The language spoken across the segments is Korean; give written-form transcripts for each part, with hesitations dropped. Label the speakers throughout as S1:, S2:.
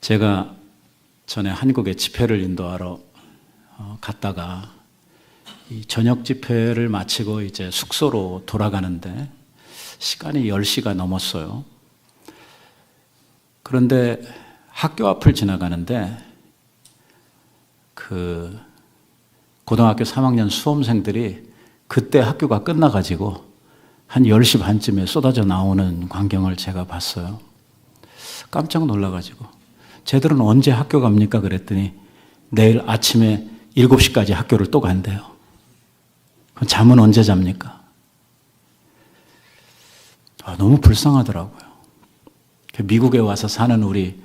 S1: 제가 전에 한국에 집회를 인도하러 갔다가 이 저녁 집회를 마치고 이제 숙소로 돌아가는데 시간이 10시가 넘었어요. 그런데 학교 앞을 지나가는데 그 고등학교 3학년 수험생들이 그때 학교가 끝나가지고 한 10시 반쯤에 쏟아져 나오는 광경을 제가 봤어요. 깜짝 놀라가지고 쟤들은 언제 학교 갑니까? 그랬더니 내일 아침에 7시까지 학교를 또 간대요. 그럼 잠은 언제 잡니까? 너무 불쌍하더라고요. 미국에 와서 사는 우리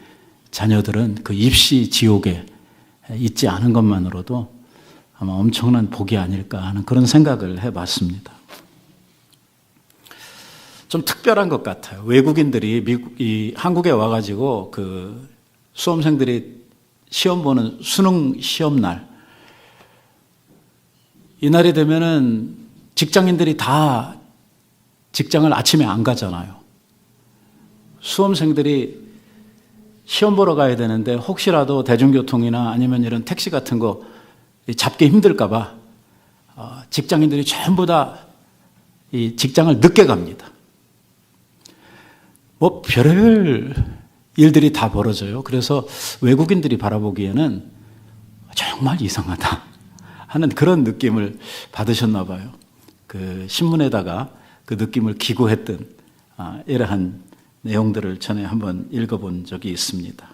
S1: 자녀들은 그 입시 지옥에 있지 않은 것만으로도 아마 엄청난 복이 아닐까 하는 그런 생각을 해봤습니다. 좀 특별한 것 같아요. 외국인들이 한국에 와가지고 그 수험생들이 시험 보는 수능 시험 날, 이날이 되면은 직장인들이 다 직장을 아침에 안 가잖아요. 수험생들이 시험 보러 가야 되는데 혹시라도 대중교통이나 아니면 이런 택시 같은 거 잡기 힘들까봐 직장인들이 전부 다 이 직장을 늦게 갑니다. 뭐 별의별 일들이 다 벌어져요. 그래서 외국인들이 바라보기에는 정말 이상하다 하는 그런 느낌을 받으셨나 봐요. 그 신문에다가 그 느낌을 기고했던 이러한 내용들을 전에 한번 읽어본 적이 있습니다.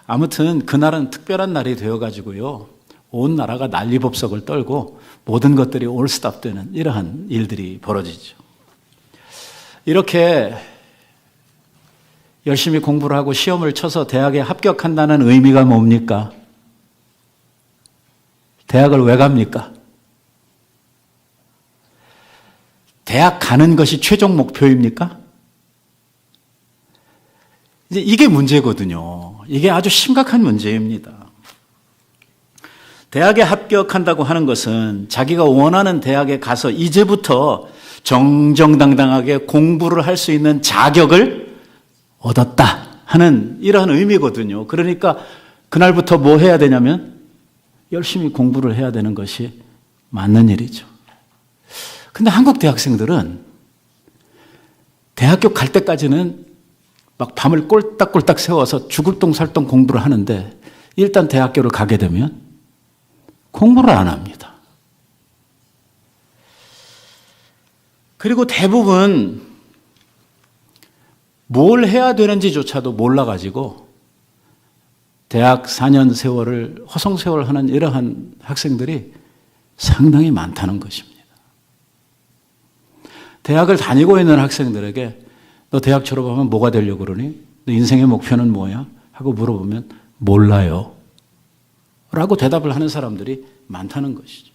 S1: 아무튼 그날은 특별한 날이 되어가지고요, 온 나라가 난리법석을 떨고 모든 것들이 올스탑되는 이러한 일들이 벌어지죠. 이렇게 열심히 공부를 하고 시험을 쳐서 대학에 합격한다는 의미가 뭡니까? 대학을 왜 갑니까? 대학 가는 것이 최종 목표입니까? 이제 이게 문제거든요. 이게 아주 심각한 문제입니다. 대학에 합격한다고 하는 것은 자기가 원하는 대학에 가서 이제부터 정정당당하게 공부를 할 수 있는 자격을 얻었다 하는 이러한 의미거든요. 그러니까 그날부터 뭐 해야 되냐면 열심히 공부를 해야 되는 것이 맞는 일이죠. 근데 한국 대학생들은 대학교 갈 때까지는 막 밤을 꼴딱꼴딱 세워서 죽을 똥살똥 공부를 하는데 일단 대학교를 가게 되면 공부를 안 합니다. 그리고 대부분 뭘 해야 되는지조차도 몰라가지고 대학 4년 세월을 허송세월하는 이러한 학생들이 상당히 많다는 것입니다. 대학을 다니고 있는 학생들에게 너 대학 졸업하면 뭐가 되려고 그러니? 너 인생의 목표는 뭐야? 하고 물어보면 몰라요 라고 대답을 하는 사람들이 많다는 것이죠.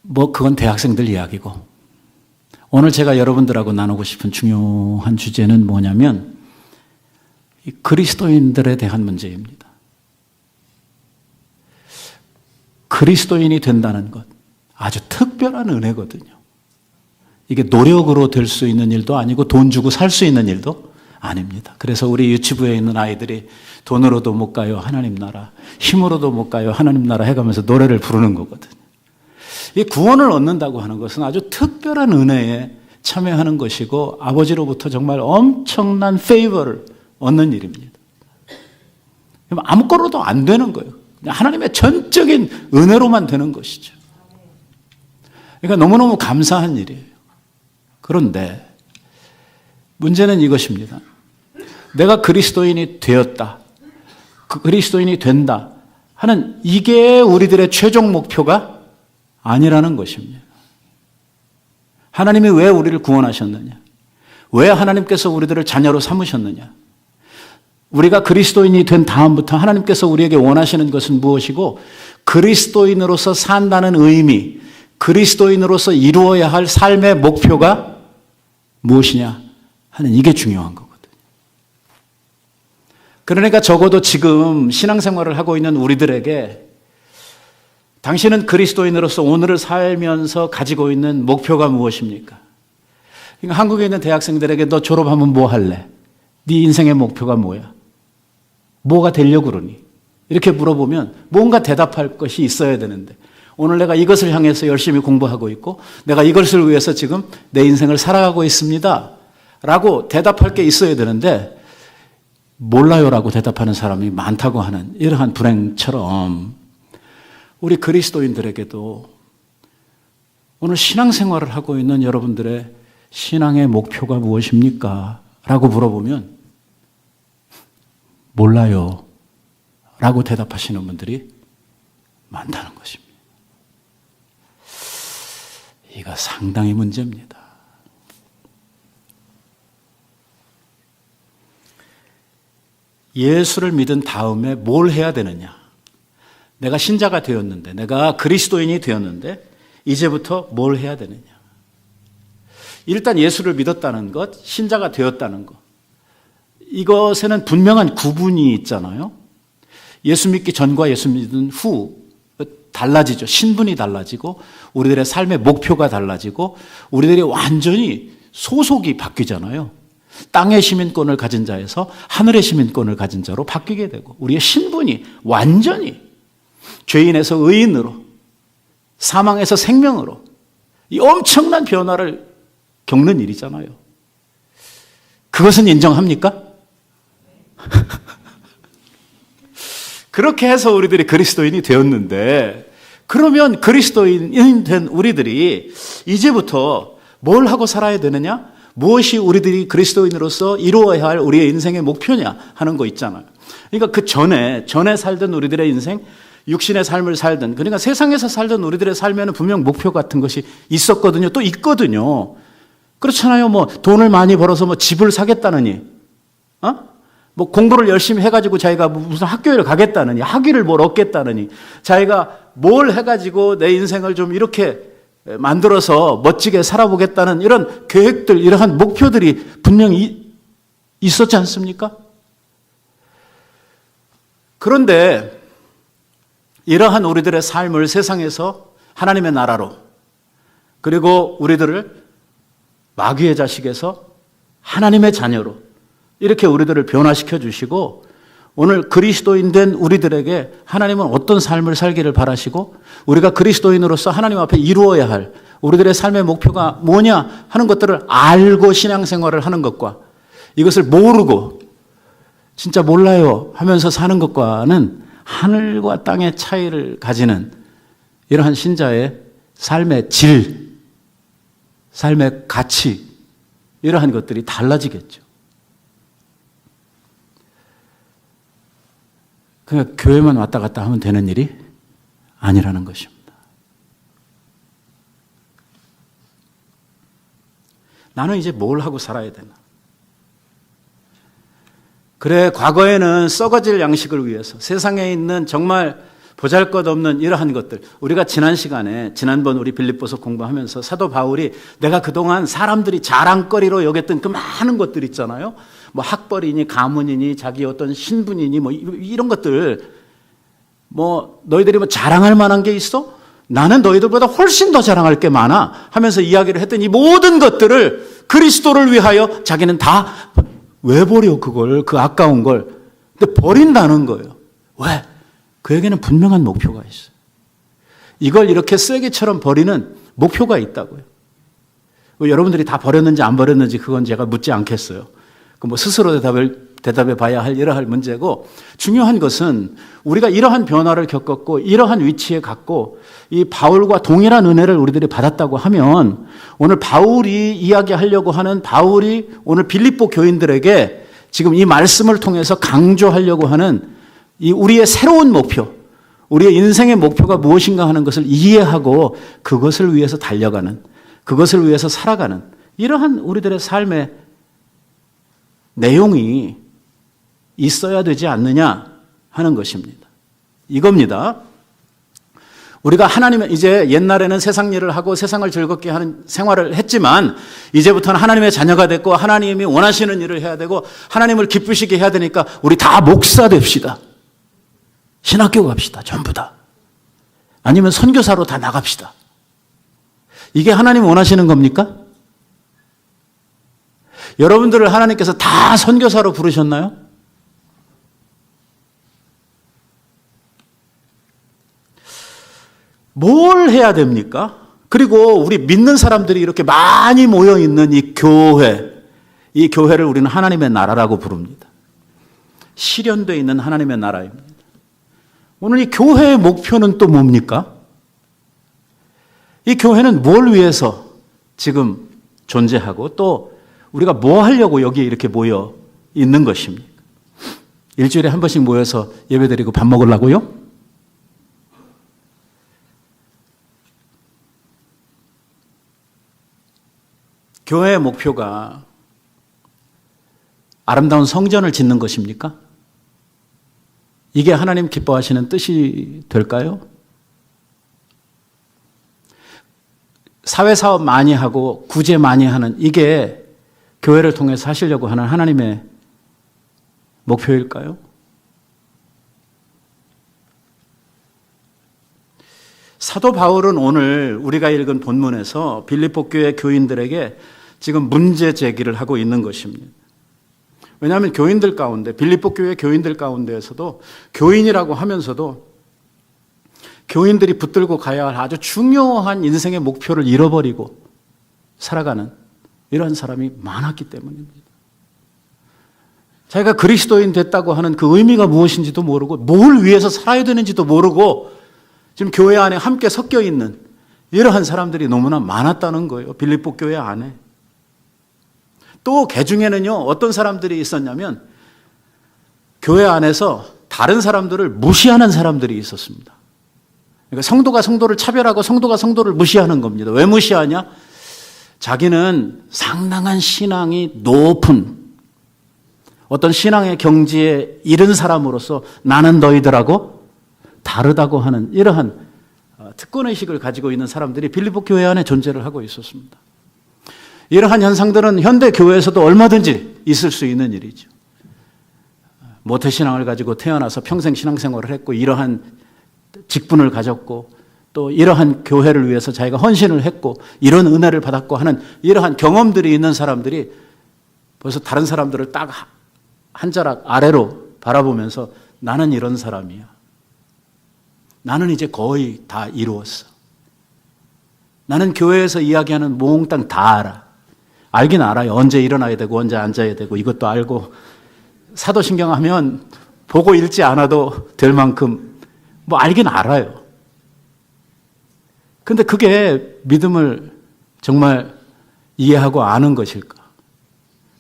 S1: 뭐 그건 대학생들 이야기고, 오늘 제가 여러분들하고 나누고 싶은 중요한 주제는 뭐냐면 이 그리스도인들에 대한 문제입니다. 그리스도인이 된다는 것 아주 특별한 은혜거든요. 이게 노력으로 될 수 있는 일도 아니고 돈 주고 살 수 있는 일도 아닙니다. 그래서 우리 유치부에 있는 아이들이 돈으로도 못 가요 하나님 나라, 힘으로도 못 가요 하나님 나라 해가면서 노래를 부르는 거거든요. 이 구원을 얻는다고 하는 것은 아주 특별한 은혜에 참여하는 것이고 아버지로부터 정말 엄청난 페이버를 얻는 일입니다. 아무거로도 안 되는 거예요. 하나님의 전적인 은혜로만 되는 것이죠. 그러니까 너무너무 감사한 일이에요. 그런데 문제는 이것입니다. 내가 그리스도인이 되었다, 그리스도인이 된다 하는 이게 우리들의 최종 목표가 아니라는 것입니다. 하나님이 왜 우리를 구원하셨느냐? 왜 하나님께서 우리들을 자녀로 삼으셨느냐? 우리가 그리스도인이 된 다음부터 하나님께서 우리에게 원하시는 것은 무엇이고 그리스도인으로서 산다는 의미, 그리스도인으로서 이루어야 할 삶의 목표가 무엇이냐 하는 이게 중요한 거거든요. 그러니까 적어도 지금 신앙생활을 하고 있는 우리들에게 당신은 그리스도인으로서 오늘을 살면서 가지고 있는 목표가 무엇입니까? 그러니까 한국에 있는 대학생들에게 너 졸업하면 뭐 할래? 네 인생의 목표가 뭐야? 뭐가 되려고 그러니? 이렇게 물어보면 뭔가 대답할 것이 있어야 되는데 오늘 내가 이것을 향해서 열심히 공부하고 있고 내가 이것을 위해서 지금 내 인생을 살아가고 있습니다 라고 대답할 게 있어야 되는데 몰라요라고 대답하는 사람이 많다고 하는 이러한 불행처럼 우리 그리스도인들에게도 오늘 신앙생활을 하고 있는 여러분들의 신앙의 목표가 무엇입니까? 라고 물어보면 몰라요 라고 대답하시는 분들이 많다는 것입니다. 이거 상당히 문제입니다. 예수를 믿은 다음에 뭘 해야 되느냐? 내가 신자가 되었는데, 내가 그리스도인이 되었는데 이제부터 뭘 해야 되느냐? 일단 예수를 믿었다는 것, 신자가 되었다는 것, 이것에는 분명한 구분이 있잖아요. 예수 믿기 전과 예수 믿은 후 달라지죠. 신분이 달라지고 우리들의 삶의 목표가 달라지고 우리들이 완전히 소속이 바뀌잖아요. 땅의 시민권을 가진 자에서 하늘의 시민권을 가진 자로 바뀌게 되고 우리의 신분이 완전히 죄인에서 의인으로 사망에서 생명으로 이 엄청난 변화를 겪는 일이잖아요. 그것은 인정합니까? 그렇게 해서 우리들이 그리스도인이 되었는데 그러면 그리스도인이 된 우리들이 이제부터 뭘 하고 살아야 되느냐? 무엇이 우리들이 그리스도인으로서 이루어야 할 우리의 인생의 목표냐 하는 거 있잖아요. 그러니까 그 전에 살던 우리들의 인생, 육신의 삶을 살던, 그러니까 세상에서 살던 우리들의 삶에는 분명 목표 같은 것이 있었거든요. 또 있거든요. 그렇잖아요. 뭐 돈을 많이 벌어서 뭐 집을 사겠다느니, 뭐 공부를 열심히 해가지고 자기가 무슨 학교를 가겠다느니, 학위를 뭘 얻겠다느니, 자기가 뭘 해가지고 내 인생을 좀 이렇게 만들어서 멋지게 살아보겠다는 이런 계획들, 이러한 목표들이 분명히 있었지 않습니까? 그런데 이러한 우리들의 삶을 세상에서 하나님의 나라로, 그리고 우리들을 마귀의 자식에서 하나님의 자녀로 이렇게 우리들을 변화시켜 주시고 오늘 그리스도인 된 우리들에게 하나님은 어떤 삶을 살기를 바라시고 우리가 그리스도인으로서 하나님 앞에 이루어야 할 우리들의 삶의 목표가 뭐냐 하는 것들을 알고 신앙생활을 하는 것과 이것을 모르고 진짜 몰라요 하면서 사는 것과는 하늘과 땅의 차이를 가지는 이러한 신자의 삶의 질, 삶의 가치 이러한 것들이 달라지겠죠. 그러니까 교회만 왔다 갔다 하면 되는 일이 아니라는 것입니다. 나는 이제 뭘 하고 살아야 되나? 그래, 과거에는 썩어질 양식을 위해서 세상에 있는 정말 보잘것없는 이러한 것들, 우리가 지난번 우리 빌립보서 공부하면서 사도 바울이 내가 그동안 사람들이 자랑거리로 여겼던 그 많은 것들 있잖아요. 뭐 학벌이니 가문이니 자기 어떤 신분이니 뭐 이런 것들, 뭐 너희들이 뭐 자랑할 만한 게 있어? 나는 너희들보다 훨씬 더 자랑할 게 많아 하면서 이야기를 했더니 이 모든 것들을 그리스도를 위하여 자기는 다 왜 버려, 그걸, 그 아까운 걸. 근데 버린다는 거예요. 왜? 그에게는 분명한 목표가 있어요. 이걸 이렇게 쓰레기처럼 버리는 목표가 있다고요. 여러분들이 다 버렸는지 안 버렸는지 그건 제가 묻지 않겠어요. 뭐 스스로 대답해 봐야 할 이러한 문제고, 중요한 것은 우리가 이러한 변화를 겪었고 이러한 위치에 갔고 이 바울과 동일한 은혜를 우리들이 받았다고 하면 오늘 바울이 이야기하려고 하는, 바울이 오늘 빌립보 교인들에게 지금 이 말씀을 통해서 강조하려고 하는 이 우리의 새로운 목표, 우리의 인생의 목표가 무엇인가 하는 것을 이해하고 그것을 위해서 달려가는, 그것을 위해서 살아가는 이러한 우리들의 삶의 내용이 있어야 되지 않느냐 하는 것입니다. 이겁니다. 우리가 하나님의, 이제 옛날에는 세상 일을 하고 세상을 즐겁게 하는 생활을 했지만 이제부터는 하나님의 자녀가 됐고 하나님이 원하시는 일을 해야 되고 하나님을 기쁘시게 해야 되니까 우리 다 목사 됩시다. 신학교 갑시다. 전부 다. 아니면 선교사로 다 나갑시다. 이게 하나님 원하시는 겁니까? 여러분들을 하나님께서 다 선교사로 부르셨나요? 뭘 해야 됩니까? 그리고 우리 믿는 사람들이 이렇게 많이 모여 있는 이 교회를 우리는 하나님의 나라라고 부릅니다. 실현되어 있는 하나님의 나라입니다. 오늘 이 교회의 목표는 또 뭡니까? 이 교회는 뭘 위해서 지금 존재하고 또 우리가 뭐 하려고 여기에 이렇게 모여 있는 것입니까? 일주일에 한 번씩 모여서 예배드리고 밥 먹으려고요? 교회의 목표가 아름다운 성전을 짓는 것입니까? 이게 하나님 기뻐하시는 뜻이 될까요? 사회사업 많이 하고 구제 많이 하는 이게 교회를 통해서 하시려고 하는 하나님의 목표일까요? 사도 바울은 오늘 우리가 읽은 본문에서 빌립보 교회 교인들에게 지금 문제 제기를 하고 있는 것입니다. 왜냐하면 교인들 가운데, 빌립보 교회 교인들 가운데에서도 교인이라고 하면서도 교인들이 붙들고 가야 할 아주 중요한 인생의 목표를 잃어버리고 살아가는 이런 사람이 많았기 때문입니다. 자기가 그리스도인 됐다고 하는 그 의미가 무엇인지도 모르고 뭘 위해서 살아야 되는지도 모르고 지금 교회 안에 함께 섞여 있는 이러한 사람들이 너무나 많았다는 거예요. 빌립보 교회 안에. 또 그 중에는요, 어떤 사람들이 있었냐면 교회 안에서 다른 사람들을 무시하는 사람들이 있었습니다. 그러니까 성도가 성도를 차별하고 성도가 성도를 무시하는 겁니다. 왜 무시하냐? 자기는 상당한 신앙이 높은 어떤 신앙의 경지에 이른 사람으로서 나는 너희들하고 다르다고 하는 이러한 특권의식을 가지고 있는 사람들이 빌립보 교회 안에 존재를 하고 있었습니다. 이러한 현상들은 현대 교회에서도 얼마든지 있을 수 있는 일이죠. 모태신앙을 가지고 태어나서 평생 신앙생활을 했고 이러한 직분을 가졌고 또 이러한 교회를 위해서 자기가 헌신을 했고 이런 은혜를 받았고 하는 이러한 경험들이 있는 사람들이 벌써 다른 사람들을 딱 한 자락 아래로 바라보면서 나는 이런 사람이야. 나는 이제 거의 다 이루었어. 나는 교회에서 이야기하는 몽땅 다 알아. 알긴 알아요. 언제 일어나야 되고 언제 앉아야 되고 이것도 알고 사도신경 하면 보고 읽지 않아도 될 만큼 뭐 알긴 알아요. 근데 그게 믿음을 정말 이해하고 아는 것일까?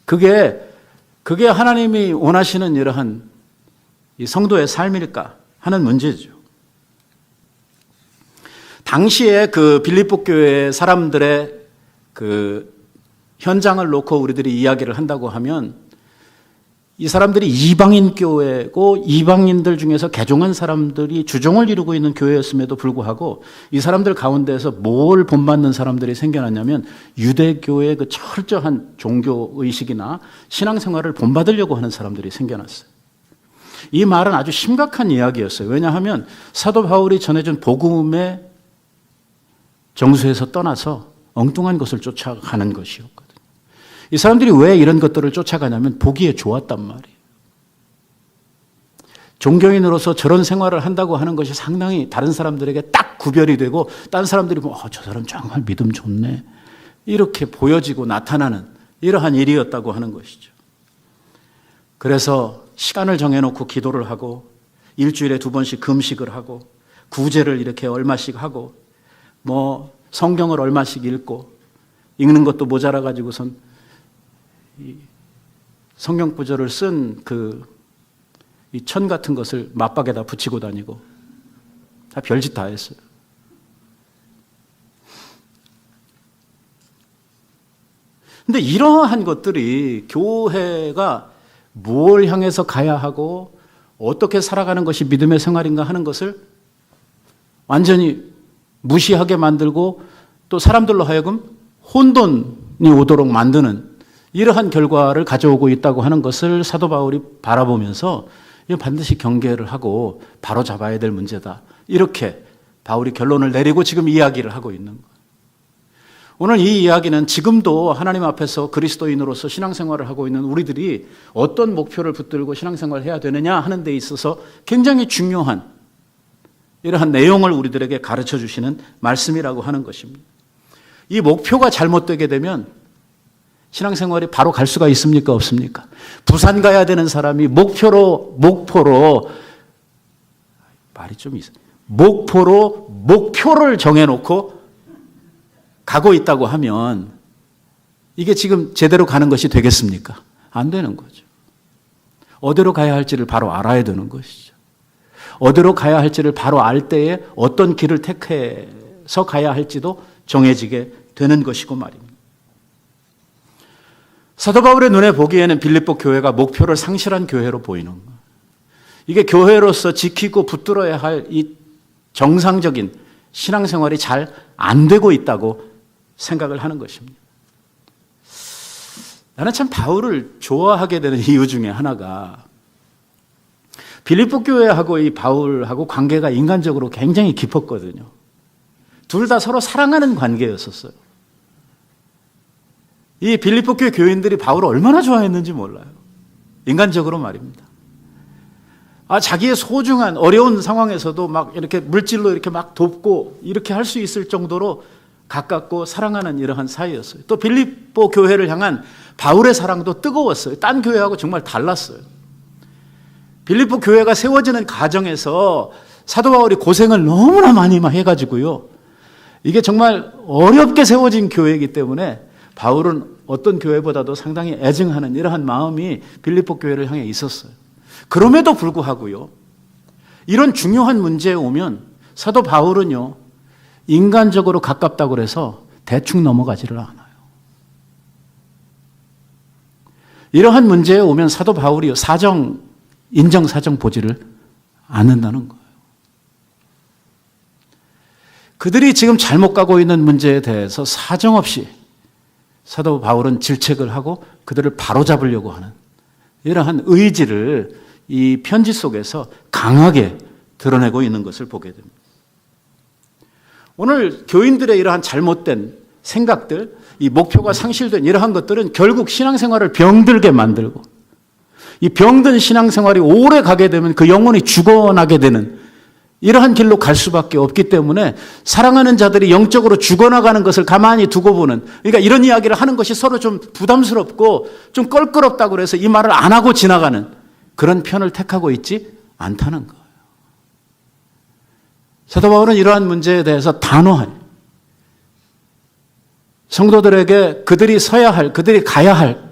S1: 그게 하나님이 원하시는 이러한 이 성도의 삶일까 하는 문제죠. 당시에 그 빌립보 교회 사람들의 그 현장을 놓고 우리들이 이야기를 한다고 하면 이 사람들이 이방인 교회고 이방인들 중에서 개종한 사람들이 주종을 이루고 있는 교회였음에도 불구하고 이 사람들 가운데에서 뭘 본받는 사람들이 생겨났냐면 유대교의 그 철저한 종교의식이나 신앙생활을 본받으려고 하는 사람들이 생겨났어요. 이 말은 아주 심각한 이야기였어요. 왜냐하면 사도 바울이 전해준 복음의 정수에서 떠나서 엉뚱한 것을 쫓아가는 것이었거든요. 이 사람들이 왜 이런 것들을 쫓아가냐면 보기에 좋았단 말이에요. 종교인으로서 저런 생활을 한다고 하는 것이 상당히 다른 사람들에게 딱 구별이 되고 다른 사람들이 보면 저 사람 정말 믿음 좋네 이렇게 보여지고 나타나는 이러한 일이었다고 하는 것이죠. 그래서 시간을 정해놓고 기도를 하고 일주일에 2번씩 금식을 하고 구제를 이렇게 얼마씩 하고 뭐 성경을 얼마씩 읽고 읽는 것도 모자라 가지고선 성경 구절을 쓴 이 천 같은 것을 맞박에다 붙이고 다니고 다 별짓 다 했어요. 근데 이러한 것들이 교회가 뭘 향해서 가야 하고 어떻게 살아가는 것이 믿음의 생활인가 하는 것을 완전히 무시하게 만들고 또 사람들로 하여금 혼돈이 오도록 만드는 이러한 결과를 가져오고 있다고 하는 것을 사도 바울이 바라보면서 이거 반드시 경계를 하고 바로 잡아야 될 문제다. 이렇게 바울이 결론을 내리고 지금 이야기를 하고 있는 거예요. 오늘 이 이야기는 지금도 하나님 앞에서 그리스도인으로서 신앙생활을 하고 있는 우리들이 어떤 목표를 붙들고 신앙생활을 해야 되느냐 하는 데 있어서 굉장히 중요한 이러한 내용을 우리들에게 가르쳐 주시는 말씀이라고 하는 것입니다. 이 목표가 잘못되게 되면 신앙생활이 바로 갈 수가 있습니까? 없습니까? 부산 가야 되는 사람이 목포로 목표를 정해놓고 가고 있다고 하면 이게 지금 제대로 가는 것이 되겠습니까? 안 되는 거죠. 어디로 가야 할지를 바로 알아야 되는 것이죠. 어디로 가야 할지를 바로 알 때에 어떤 길을 택해서 가야 할지도 정해지게 되는 것이고 말입니다. 사도 바울의 눈에 보기에는 빌립보 교회가 목표를 상실한 교회로 보이는 거예요. 이게 교회로서 지키고 붙들어야 할 이 정상적인 신앙생활이 잘 안 되고 있다고 생각을 하는 것입니다. 나는 참 바울을 좋아하게 되는 이유 중에 하나가 빌립보 교회하고 이 바울하고 관계가 인간적으로 굉장히 깊었거든요. 둘 다 서로 사랑하는 관계였었어요. 이 빌립보 교회 교인들이 바울을 얼마나 좋아했는지 몰라요. 인간적으로 말입니다. 자기의 소중한 어려운 상황에서도 막 이렇게 물질로 이렇게 막 돕고 이렇게 할 수 있을 정도로 가깝고 사랑하는 이러한 사이였어요. 또 빌립보 교회를 향한 바울의 사랑도 뜨거웠어요. 딴 교회하고 정말 달랐어요. 빌립보 교회가 세워지는 과정에서 사도 바울이 고생을 너무나 많이 해가지고요. 이게 정말 어렵게 세워진 교회이기 때문에 바울은 어떤 교회보다도 상당히 애증하는 이러한 마음이 빌립보 교회를 향해 있었어요. 그럼에도 불구하고요, 이런 중요한 문제에 오면 사도 바울은요, 인간적으로 가깝다고 해서 대충 넘어가지를 않아요. 이러한 문제에 오면 사도 바울이 인정사정 보지를 않는다는 거예요. 그들이 지금 잘못 가고 있는 문제에 대해서 사정없이 사도 바울은 질책을 하고 그들을 바로잡으려고 하는 이러한 의지를 이 편지 속에서 강하게 드러내고 있는 것을 보게 됩니다. 오늘 교인들의 이러한 잘못된 생각들, 이 목표가 상실된 이러한 것들은 결국 신앙생활을 병들게 만들고 이 병든 신앙생활이 오래 가게 되면 그 영혼이 죽어나게 되는 이러한 길로 갈 수밖에 없기 때문에 사랑하는 자들이 영적으로 죽어나가는 것을 가만히 두고 보는, 그러니까 이런 이야기를 하는 것이 서로 좀 부담스럽고 좀 껄끄럽다고 해서 이 말을 안 하고 지나가는 그런 편을 택하고 있지 않다는 거예요. 사도 바울은 이러한 문제에 대해서 단호하게 성도들에게 그들이 서야 할, 그들이 가야 할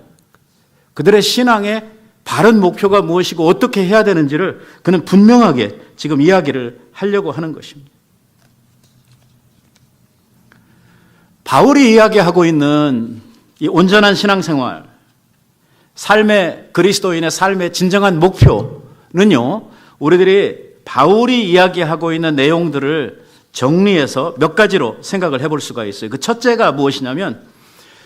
S1: 그들의 신앙의 바른 목표가 무엇이고 어떻게 해야 되는지를 그는 분명하게 지금 이야기를 하려고 하는 것입니다. 바울이 이야기하고 있는 이 온전한 신앙생활, 그리스도인의 삶의 진정한 목표는요, 우리들이 바울이 이야기하고 있는 내용들을 정리해서 몇 가지로 생각을 해볼 수가 있어요. 그 첫째가 무엇이냐면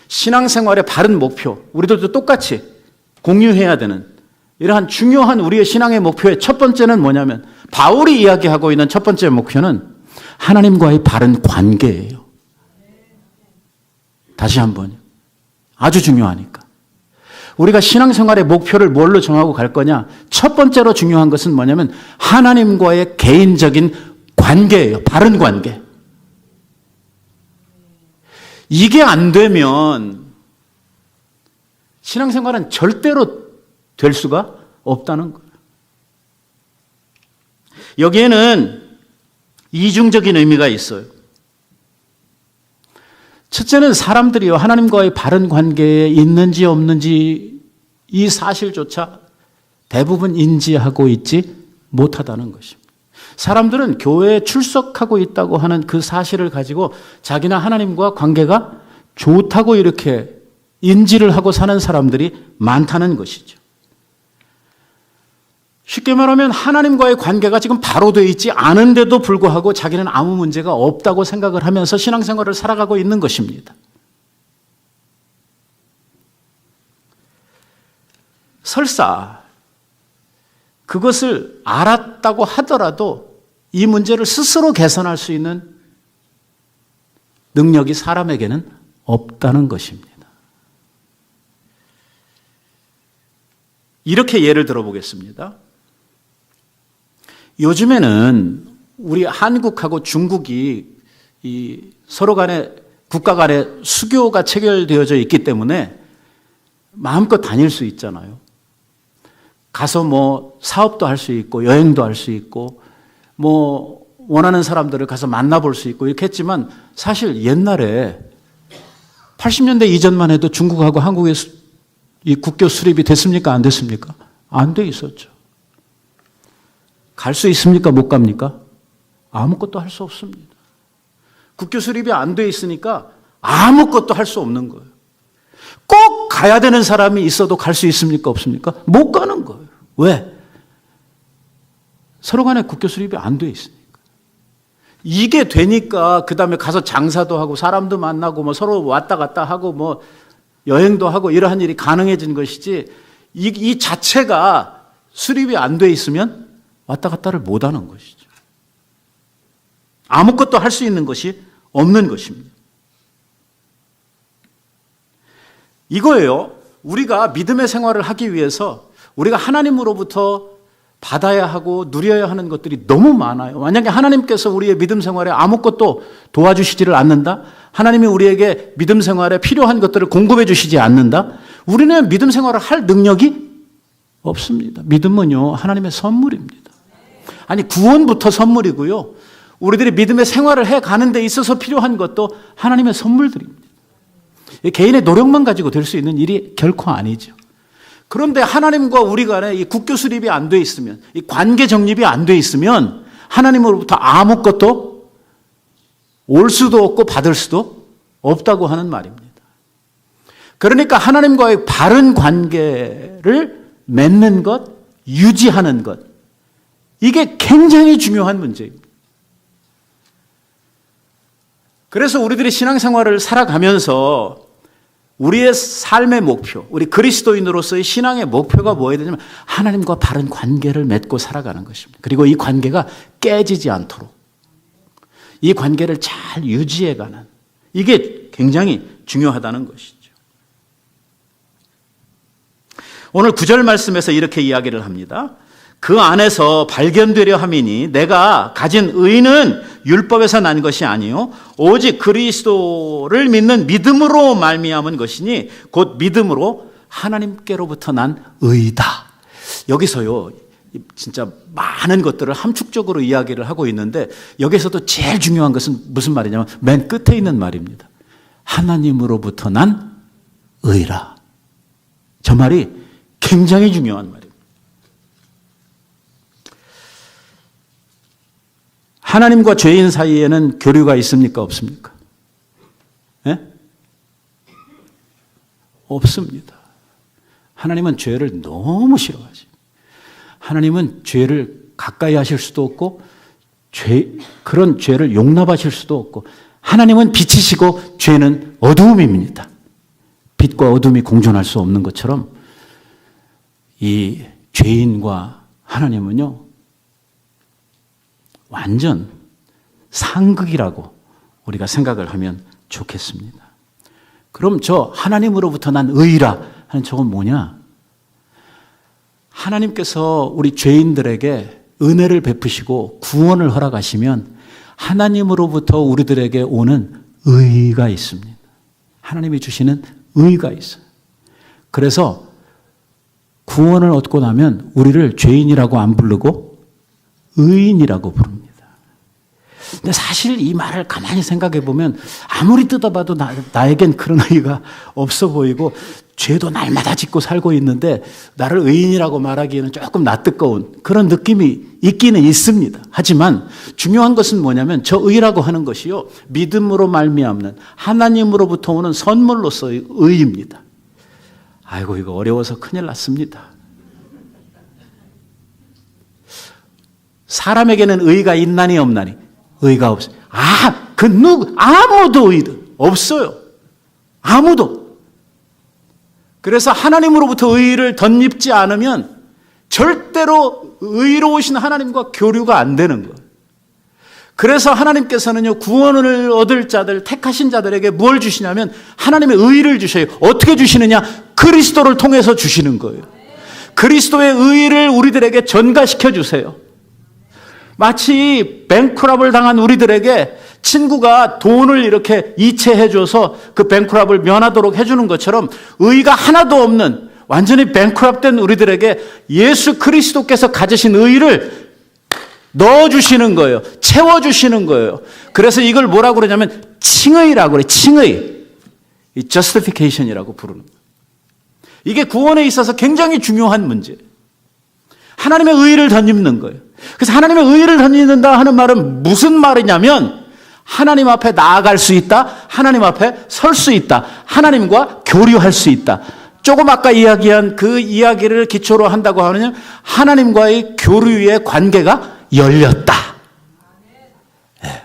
S1: 신앙생활의 바른 목표, 우리들도 똑같이 공유해야 되는 이러한 중요한 우리의 신앙의 목표의 첫 번째는 뭐냐면 바울이 이야기하고 있는 첫 번째 목표는 하나님과의 바른 관계예요. 다시 한번요. 아주 중요하니까. 우리가 신앙생활의 목표를 뭘로 정하고 갈 거냐? 첫 번째로 중요한 것은 뭐냐면 하나님과의 개인적인 관계예요. 바른 관계. 이게 안 되면 신앙생활은 절대로 될 수가 없다는 거예요. 여기에는 이중적인 의미가 있어요. 첫째는 사람들이요, 하나님과의 바른 관계에 있는지 없는지 이 사실조차 대부분 인지하고 있지 못하다는 것입니다. 사람들은 교회에 출석하고 있다고 하는 그 사실을 가지고 자기나 하나님과 관계가 좋다고 이렇게 인지를 하고 사는 사람들이 많다는 것이죠. 쉽게 말하면 하나님과의 관계가 지금 바로 되어 있지 않은데도 불구하고 자기는 아무 문제가 없다고 생각을 하면서 신앙생활을 살아가고 있는 것입니다. 설사 그것을 알았다고 하더라도 이 문제를 스스로 개선할 수 있는 능력이 사람에게는 없다는 것입니다. 이렇게 예를 들어보겠습니다. 요즘에는 우리 한국하고 중국이 이 서로 간에 국가 간에 수교가 체결되어져 있기 때문에 마음껏 다닐 수 있잖아요. 가서 뭐 사업도 할 수 있고 여행도 할 수 있고 뭐 원하는 사람들을 가서 만나볼 수 있고 이렇게 했지만 사실 옛날에 80년대 이전만 해도 중국하고 한국의 이 국교 수립이 됐습니까? 안 됐습니까? 안 돼 있었죠. 갈 수 있습니까? 못 갑니까? 아무것도 할 수 없습니다. 국교 수립이 안 돼 있으니까 아무것도 할 수 없는 거예요. 꼭 가야 되는 사람이 있어도 갈 수 있습니까? 없습니까? 못 가는 거예요. 왜? 서로 간에 국교 수립이 안 돼 있으니까. 이게 되니까 그 다음에 가서 장사도 하고 사람도 만나고 뭐 서로 왔다 갔다 하고 뭐 여행도 하고 이러한 일이 가능해진 것이지 이 자체가 수립이 안 돼 있으면 왔다 갔다를 못 하는 것이죠. 아무것도 할 수 있는 것이 없는 것입니다. 이거예요. 우리가 믿음의 생활을 하기 위해서 우리가 하나님으로부터 받아야 하고 누려야 하는 것들이 너무 많아요. 만약에 하나님께서 우리의 믿음 생활에 아무것도 도와주시지를 않는다? 하나님이 우리에게 믿음 생활에 필요한 것들을 공급해 주시지 않는다? 우리는 믿음 생활을 할 능력이 없습니다. 믿음은요, 하나님의 선물입니다. 아니, 구원부터 선물이고요. 우리들이 믿음의 생활을 해 가는 데 있어서 필요한 것도 하나님의 선물들입니다. 개인의 노력만 가지고 될 수 있는 일이 결코 아니죠. 그런데 하나님과 우리 간에 이 국교 수립이 안 돼 있으면, 이 관계 정립이 안 돼 있으면 하나님으로부터 아무것도 올 수도 없고 받을 수도 없다고 하는 말입니다. 그러니까 하나님과의 바른 관계를 맺는 것, 유지하는 것, 이게 굉장히 중요한 문제입니다. 그래서 우리들이 신앙생활을 살아가면서 우리의 삶의 목표, 우리 그리스도인으로서의 신앙의 목표가 뭐여야 되냐면 하나님과 바른 관계를 맺고 살아가는 것입니다. 그리고 이 관계가 깨지지 않도록 이 관계를 잘 유지해가는, 이게 굉장히 중요하다는 것이죠. 오늘 9절 말씀에서 이렇게 이야기를 합니다. 그 안에서 발견되려 함이니 내가 가진 의는 율법에서 난 것이 아니요 오직 그리스도를 믿는 믿음으로 말미암은 것이니 곧 믿음으로 하나님께로부터 난 의다. 여기서요 진짜 많은 것들을 함축적으로 이야기를 하고 있는데 여기서도 제일 중요한 것은 무슨 말이냐면 맨 끝에 있는 말입니다. 하나님으로부터 난 의라. 저 말이 굉장히 중요한 말입니다. 하나님과 죄인 사이에는 교류가 있습니까? 없습니까? 예? 없습니다. 하나님은 죄를 너무 싫어하지. 하나님은 죄를 가까이 하실 수도 없고 그런 죄를 용납하실 수도 없고 하나님은 빛이시고 죄는 어두움입니다. 빛과 어둠이 공존할 수 없는 것처럼 이 죄인과 하나님은요 완전 상극이라고 우리가 생각을 하면 좋겠습니다. 그럼 저 하나님으로부터 난 의라 하는 저건 뭐냐? 하나님께서 우리 죄인들에게 은혜를 베푸시고 구원을 허락하시면 하나님으로부터 우리들에게 오는 의가 있습니다. 하나님이 주시는 의가 있어요. 그래서 구원을 얻고 나면 우리를 죄인이라고 안 부르고 의인이라고 부릅니다. 근데 사실 이 말을 가만히 생각해 보면 아무리 뜯어봐도 나에겐 그런 의의가 없어 보이고 죄도 날마다 짓고 살고 있는데 나를 의인이라고 말하기에는 조금 낯뜨거운 그런 느낌이 있기는 있습니다. 하지만 중요한 것은 뭐냐면 저 의라고 하는 것이요 믿음으로 말미암는 하나님으로부터 오는 선물로서의 의입니다. 아이고 이거 어려워서 큰일 났습니다. 사람에게는 의가 있나니 없나니? 의가 없어요. 아무도 의도 없어요. 아무도. 그래서 하나님으로부터 의를 덧입지 않으면 절대로 의로우신 하나님과 교류가 안 되는 거예요. 그래서 하나님께서는요, 구원을 얻을 자들, 택하신 자들에게 뭘 주시냐면 하나님의 의를 주셔요. 어떻게 주시느냐? 그리스도를 통해서 주시는 거예요. 그리스도의 의를 우리들에게 전가시켜 주세요. 마치 뱅크럽을 당한 우리들에게 친구가 돈을 이렇게 이체해줘서 그 뱅크럽을 면하도록 해주는 것처럼 의가 하나도 없는 완전히 뱅크럽된 우리들에게 예수 그리스도께서 가지신 의를 넣어주시는 거예요. 채워주시는 거예요. 그래서 이걸 뭐라고 그러냐면 칭의라고 그래요. 칭의. 이 justification이라고 부르는 거예요. 이게 구원에 있어서 굉장히 중요한 문제예요. 하나님의 의를 덧입는 거예요. 그래서 하나님의 의를 덧입는다 하는 말은 무슨 말이냐면 하나님 앞에 나아갈 수 있다. 하나님 앞에 설 수 있다. 하나님과 교류할 수 있다. 조금 아까 이야기한 그 이야기를 기초로 한다고 하면 하나님과의 교류의 관계가 열렸다. 네.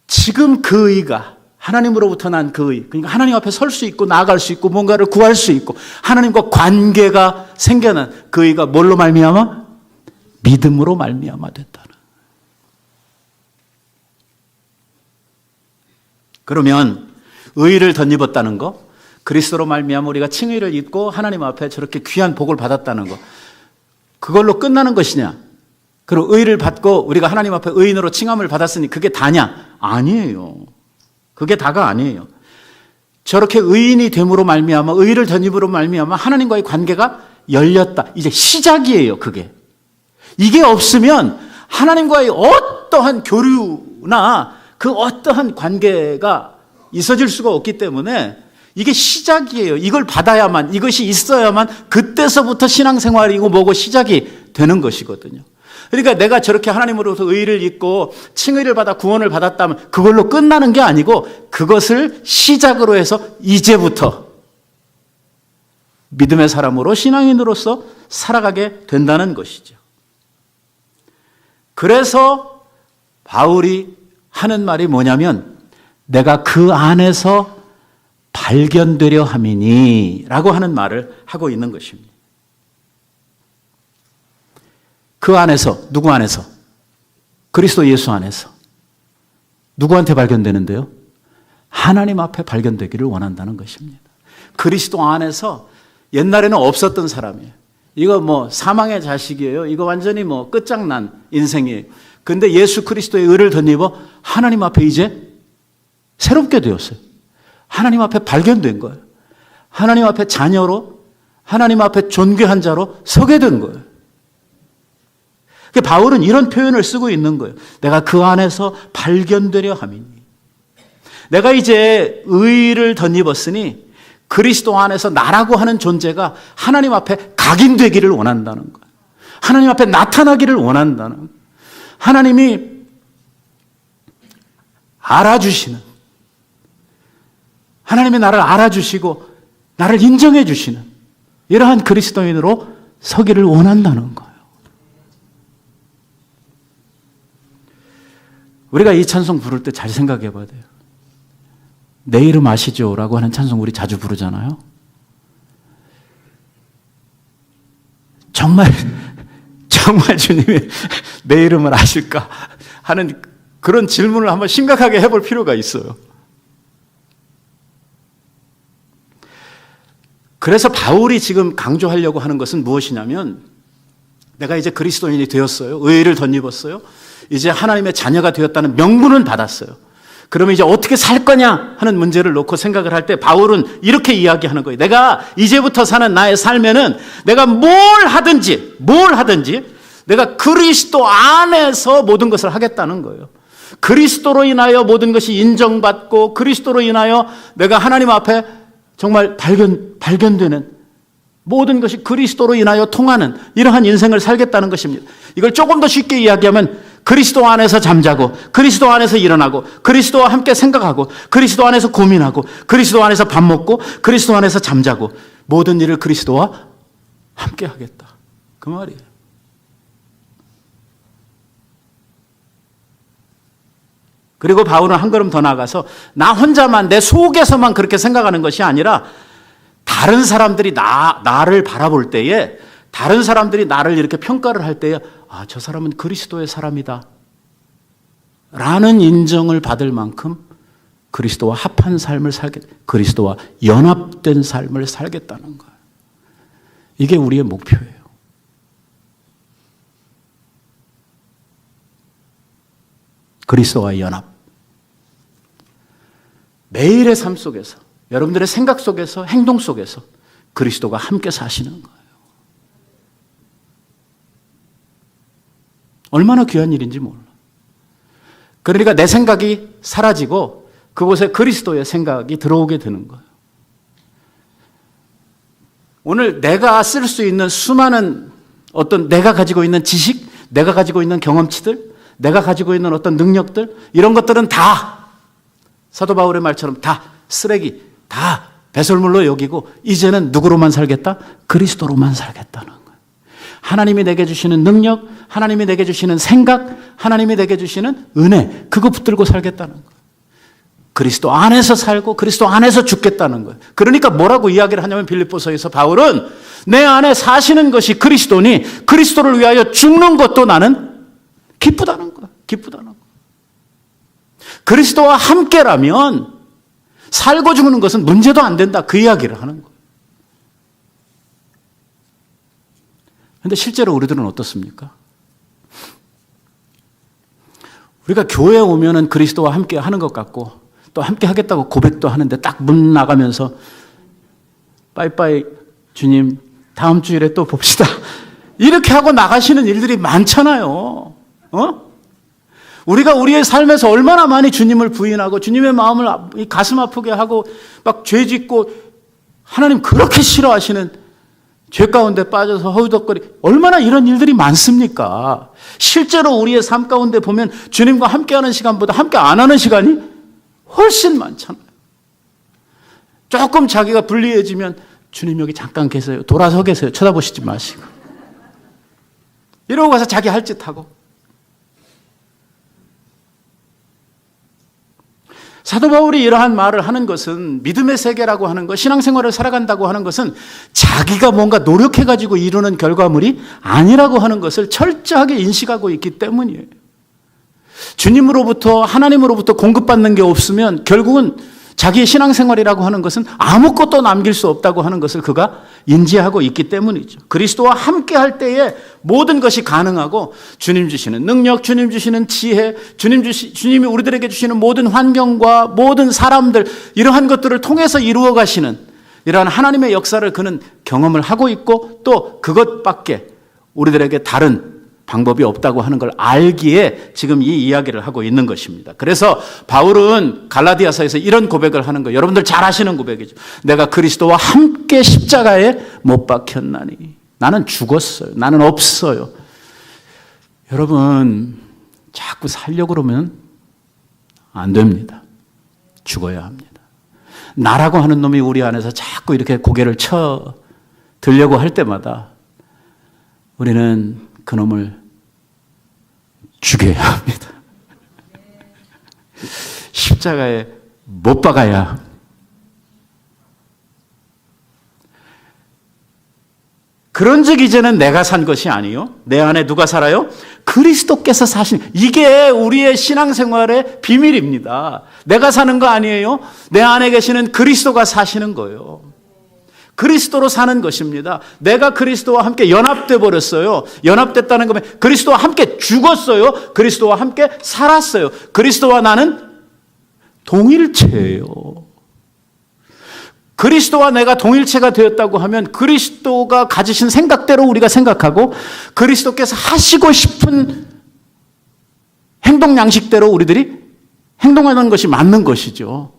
S1: 지금 그 의가 하나님으로부터 난 그 의, 그러니까 하나님 앞에 설 수 있고 나아갈 수 있고 뭔가를 구할 수 있고 하나님과 관계가 생겨난 그 의가 뭘로 말미암아? 믿음으로 말미암아 됐다는. 그러면 의를 덧입었다는 거, 그리스도로 말미암아 우리가 칭의를 입고 하나님 앞에 저렇게 귀한 복을 받았다는 거, 그걸로 끝나는 것이냐? 그리고 의를 받고 우리가 하나님 앞에 의인으로 칭함을 받았으니 그게 다냐? 아니에요. 그게 다가 아니에요. 저렇게 의인이 됨으로 말미암아 의를 덧입으로 말미암아 하나님과의 관계가 열렸다. 이제 시작이에요. 그게. 이게 없으면 하나님과의 어떠한 교류나 그 어떠한 관계가 있어질 수가 없기 때문에 이게 시작이에요. 이걸 받아야만, 이것이 있어야만 그때서부터 신앙생활이고 뭐고 시작이 되는 것이거든요. 그러니까 내가 저렇게 하나님으로부터 의를 입고 칭의를 받아 구원을 받았다면 그걸로 끝나는 게 아니고 그것을 시작으로 해서 이제부터 믿음의 사람으로 신앙인으로서 살아가게 된다는 것이죠. 그래서 바울이 하는 말이 뭐냐면 내가 그 안에서 발견되려 함이니 라고 하는 말을 하고 있는 것입니다. 그 안에서, 누구 안에서? 그리스도 예수 안에서. 누구한테 발견되는데요? 하나님 앞에 발견되기를 원한다는 것입니다. 그리스도 안에서 옛날에는 없었던 사람이에요. 이거 뭐 사망의 자식이에요. 이거 완전히 뭐 끝장난 인생이에요. 근데 예수 그리스도의 의를 덧입어 하나님 앞에 이제 새롭게 되었어요. 하나님 앞에 발견된 거예요. 하나님 앞에 자녀로, 하나님 앞에 존귀한 자로 서게 된 거예요. 바울은 이런 표현을 쓰고 있는 거예요. 내가 그 안에서 발견되려 함이니. 내가 이제 의를 덧입었으니 그리스도 안에서 나라고 하는 존재가 하나님 앞에 각인되기를 원한다는 거예요. 하나님 앞에 나타나기를 원한다는 거예요. 하나님이 알아주시는, 하나님이 나를 알아주시고 나를 인정해 주시는 이러한 그리스도인으로 서기를 원한다는 거예요. 우리가 이 찬송 부를 때 잘 생각해 봐야 돼요. 내 이름 아시죠? 라고 하는 찬송 우리 자주 부르잖아요. 정말 주님이 내 이름을 아실까 하는 그런 질문을 한번 심각하게 해볼 필요가 있어요. 그래서 바울이 지금 강조하려고 하는 것은 무엇이냐면 내가 이제 그리스도인이 되었어요. 의를 덧입었어요. 이제 하나님의 자녀가 되었다는 명분은 받았어요. 그러면 이제 어떻게 살 거냐 하는 문제를 놓고 생각을 할 때 바울은 이렇게 이야기하는 거예요. 내가 이제부터 사는 나의 삶에는 내가 뭘 하든지 내가 그리스도 안에서 모든 것을 하겠다는 거예요. 그리스도로 인하여 모든 것이 인정받고 그리스도로 인하여 내가 하나님 앞에 정말 발견되는 모든 것이 그리스도로 인하여 통하는 이러한 인생을 살겠다는 것입니다. 이걸 조금 더 쉽게 이야기하면 그리스도 안에서 잠자고 그리스도 안에서 일어나고 그리스도와 함께 생각하고 그리스도 안에서 고민하고 그리스도 안에서 밥 먹고 그리스도 안에서 잠자고 모든 일을 그리스도와 함께 하겠다. 그 말이에요. 그리고 바울은 한 걸음 더 나아가서 나 혼자만 내 속에서만 그렇게 생각하는 것이 아니라 다른 사람들이 나를 바라볼 때에 다른 사람들이 나를 이렇게 평가를 할 때에 저 사람은 그리스도의 사람이다 라는 인정을 받을 만큼 그리스도와 합한 삶을 그리스도와 연합된 삶을 살겠다는 거예요. 이게 우리의 목표예요. 그리스도와 연합. 매일의 삶 속에서, 여러분들의 생각 속에서, 행동 속에서 그리스도가 함께 사시는 거예요. 얼마나 귀한 일인지 몰라. 그러니까 내 생각이 사라지고 그곳에 그리스도의 생각이 들어오게 되는 거예요. 오늘 내가 쓸 수 있는 수많은 어떤 내가 가지고 있는 지식, 내가 가지고 있는 경험치들, 내가 가지고 있는 어떤 능력들, 이런 것들은 다 사도 바울의 말처럼 다 쓰레기, 다 배설물로 여기고 이제는 누구로만 살겠다? 그리스도로만 살겠다는 거예요. 하나님이 내게 주시는 능력, 하나님이 내게 주시는 생각, 하나님이 내게 주시는 은혜, 그거 붙들고 살겠다는 거예요. 그리스도 안에서 살고 그리스도 안에서 죽겠다는 거예요. 그러니까 뭐라고 이야기를 하냐면 빌립보서에서 바울은 내 안에 사시는 것이 그리스도니 그리스도를 위하여 죽는 것도 나는 기쁘다는 거예요. 기쁘다는 거예요. 그리스도와 함께라면 살고 죽는 것은 문제도 안 된다. 그 이야기를 하는 거예요. 그런데 실제로 우리들은 어떻습니까? 우리가 교회에 오면은 그리스도와 함께 하는 것 같고 또 함께 하겠다고 고백도 하는데 딱 문 나가면서 빠이빠이 주님 다음 주일에 또 봅시다. 이렇게 하고 나가시는 일들이 많잖아요. 우리가 우리의 삶에서 얼마나 많이 주님을 부인하고 주님의 마음을 가슴 아프게 하고 막 죄 짓고 하나님 그렇게 싫어하시는 죄 가운데 빠져서 허우덕거리 얼마나 이런 일들이 많습니까? 실제로 우리의 삶 가운데 보면 주님과 함께하는 시간보다 함께 안 하는 시간이 훨씬 많잖아요. 조금 자기가 불리해지면 주님 여기 잠깐 계세요. 돌아서 계세요. 쳐다보시지 마시고. 이러고 가서 자기 할 짓 하고. 사도 바울이 이러한 말을 하는 것은 믿음의 세계라고 하는 것, 신앙생활을 살아간다고 하는 것은 자기가 뭔가 노력해가지고 이루는 결과물이 아니라고 하는 것을 철저하게 인식하고 있기 때문이에요. 주님으로부터 하나님으로부터 공급받는 게 없으면 결국은 자기의 신앙생활이라고 하는 것은 아무것도 남길 수 없다고 하는 것을 그가 인지하고 있기 때문이죠. 그리스도와 함께 할 때에 모든 것이 가능하고 주님 주시는 능력, 주님 주시는 지혜, 주님이 우리들에게 주시는 모든 환경과 모든 사람들 이러한 것들을 통해서 이루어 가시는 이러한 하나님의 역사를 그는 경험을 하고 있고 또 그것밖에 우리들에게 다른 방법이 없다고 하는 걸 알기에 지금 이 이야기를 하고 있는 것입니다. 그래서 바울은 갈라디아서에서 이런 고백을 하는 거예요. 여러분들 잘 아시는 고백이죠. 내가 그리스도와 함께 십자가에 못 박혔나니 나는 죽었어요. 나는 없어요. 여러분 자꾸 살려고 그러면 안 됩니다. 죽어야 합니다. 나라고 하는 놈이 우리 안에서 자꾸 이렇게 고개를 쳐 들려고 할 때마다 우리는 그놈을 죽여야 합니다. 십자가에 못 박아야. 그런즉 이제는 내가 산 것이 아니요 내 안에 누가 살아요? 그리스도께서 사신. 이게 우리의 신앙생활의 비밀입니다. 내가 사는 거 아니에요. 내 안에 계시는 그리스도가 사시는 거예요. 그리스도로 사는 것입니다. 내가 그리스도와 함께 연합돼 버렸어요. 연합됐다는 거면 그리스도와 함께 죽었어요. 그리스도와 함께 살았어요. 그리스도와 나는 동일체예요. 그리스도와 내가 동일체가 되었다고 하면 그리스도가 가지신 생각대로 우리가 생각하고 그리스도께서 하시고 싶은 행동 양식대로 우리들이 행동하는 것이 맞는 것이죠.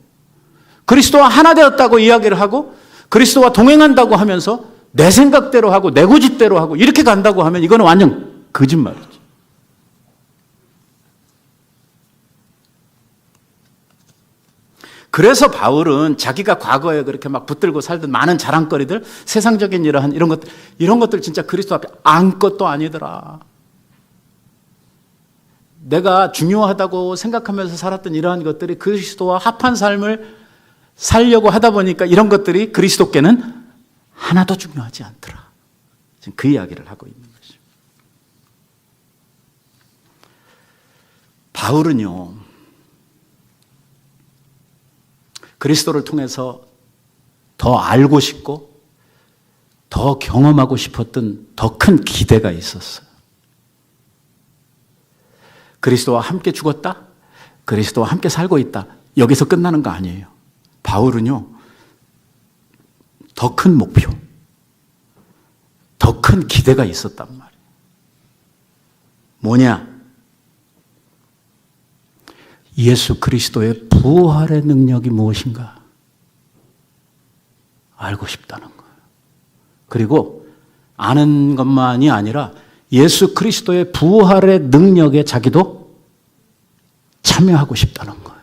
S1: 그리스도와 하나 되었다고 이야기를 하고 그리스도와 동행한다고 하면서 내 생각대로 하고 내 고집대로 하고 이렇게 간다고 하면 이거는 완전 거짓말이죠. 그래서 바울은 자기가 과거에 그렇게 막 붙들고 살던 많은 자랑거리들, 세상적인 이런 것들 진짜 그리스도 앞에 아무것도 아니더라. 내가 중요하다고 생각하면서 살았던 이러한 것들이 그리스도와 합한 삶을 살려고 하다 보니까 이런 것들이 그리스도께는 하나도 중요하지 않더라. 지금 그 이야기를 하고 있는 것이죠. 바울은요, 그리스도를 통해서 더 알고 싶고 더 경험하고 싶었던 더 큰 기대가 있었어요. 그리스도와 함께 죽었다? 그리스도와 함께 살고 있다. 여기서 끝나는 거 아니에요. 바울은요, 더 큰 목표, 더 큰 기대가 있었단 말이에요. 뭐냐? 예수 그리스도의 부활의 능력이 무엇인가 알고 싶다는 거예요. 그리고 아는 것만이 아니라 예수 그리스도의 부활의 능력에 자기도 참여하고 싶다는 거예요.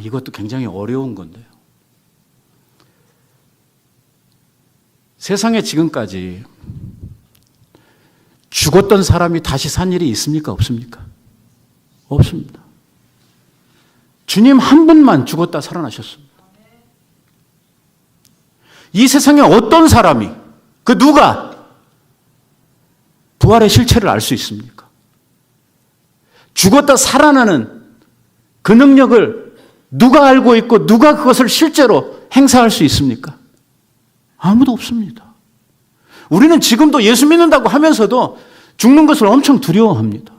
S1: 이것도 굉장히 어려운 건데요. 세상에 지금까지 죽었던 사람이 다시 산 일이 있습니까? 없습니까? 없습니다. 주님 한 분만 죽었다 살아나셨습니다. 이 세상에 어떤 사람이, 그 누가 부활의 실체를 알 수 있습니까? 죽었다 살아나는 그 능력을 누가 알고 있고 누가 그것을 실제로 행사할 수 있습니까? 아무도 없습니다. 우리는 지금도 예수 믿는다고 하면서도 죽는 것을 엄청 두려워합니다.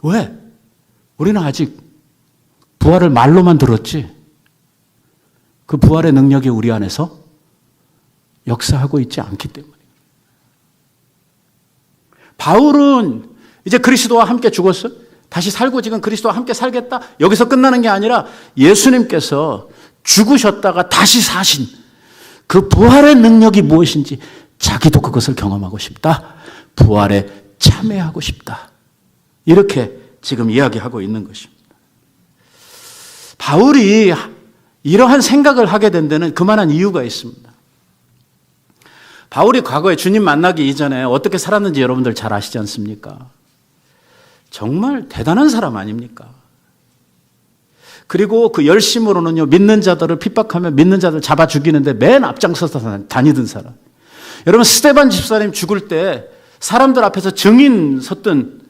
S1: 왜? 우리는 아직 부활을 말로만 들었지 그 부활의 능력이 우리 안에서 역사하고 있지 않기 때문이에요. 바울은 이제 그리스도와 함께 죽었어요. 다시 살고 지금 그리스도와 함께 살겠다. 여기서 끝나는 게 아니라 예수님께서 죽으셨다가 다시 사신 그 부활의 능력이 무엇인지 자기도 그것을 경험하고 싶다. 부활에 참여하고 싶다. 이렇게 지금 이야기하고 있는 것입니다. 바울이 이러한 생각을 하게 된 데는 그만한 이유가 있습니다. 바울이 과거에 주님 만나기 이전에 어떻게 살았는지 여러분들 잘 아시지 않습니까? 정말 대단한 사람 아닙니까? 그리고 그 열심으로는요, 믿는 자들을 핍박하며 믿는 자들 잡아 죽이는데 맨 앞장서서 다니던 사람. 여러분, 스데반 집사님 죽을 때 사람들 앞에서 증인 섰던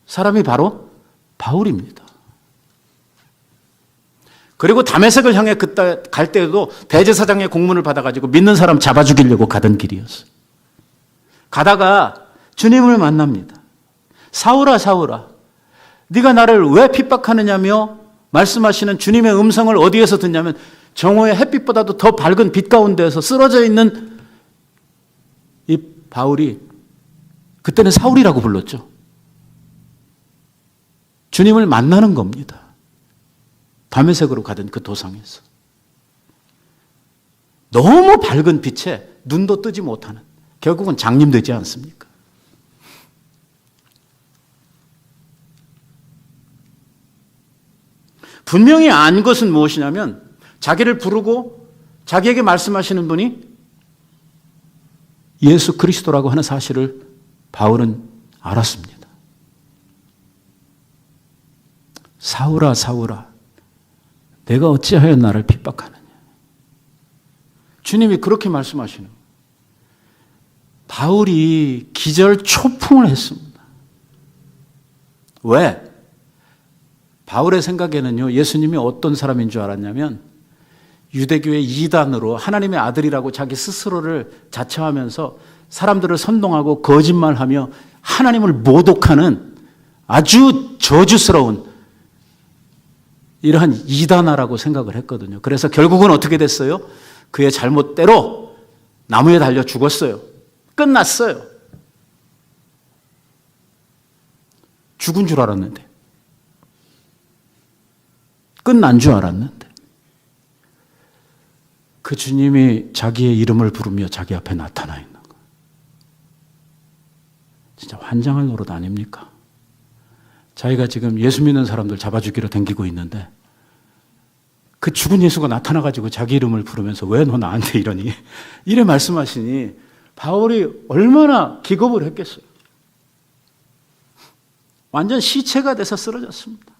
S1: 사람이 바로 바울입니다. 그리고 다메섹을 향해 그때 갈 때도 대제사장의 공문을 받아가지고 믿는 사람 잡아 죽이려고 가던 길이었어요. 가다가 주님을 만납니다. 사울아, 사울아, 네가 나를 왜 핍박하느냐며 말씀하시는 주님의 음성을 어디에서 듣냐면 정오의 햇빛보다도 더 밝은 빛 가운데에서 쓰러져 있는 이 바울이, 그때는 사울이라고 불렀죠. 주님을 만나는 겁니다. 다메섹으로 가던 그 도상에서. 너무 밝은 빛에 눈도 뜨지 못하는, 결국은 장님되지 않습니까? 분명히 안 것은 무엇이냐면 자기를 부르고 자기에게 말씀하시는 분이 예수 그리스도라고 하는 사실을 바울은 알았습니다. 사울아, 사울아, 내가 어찌하여 나를 핍박하느냐. 주님이 그렇게 말씀하시는 거예요. 바울이 기절초풍을 했습니다. 왜? 바울의 생각에는요, 예수님이 어떤 사람인 줄 알았냐면 유대교의 이단으로 하나님의 아들이라고 자기 스스로를 자처하면서 사람들을 선동하고 거짓말하며 하나님을 모독하는 아주 저주스러운 이러한 이단아라고 생각을 했거든요. 그래서 결국은 어떻게 됐어요? 그의 잘못대로 나무에 달려 죽었어요. 끝났어요. 죽은 줄 알았는데, 끝난 줄 알았는데, 그 주님이 자기의 이름을 부르며 자기 앞에 나타나 있는 거예요. 진짜 환장할 노릇 아닙니까? 자기가 지금 예수 믿는 사람들 잡아 죽이러 댕기고 있는데 그 죽은 예수가 나타나가지고 자기 이름을 부르면서 왜 너 나한테 이러니? 이래 말씀하시니 바울이 얼마나 기겁을 했겠어요. 완전 시체가 돼서 쓰러졌습니다.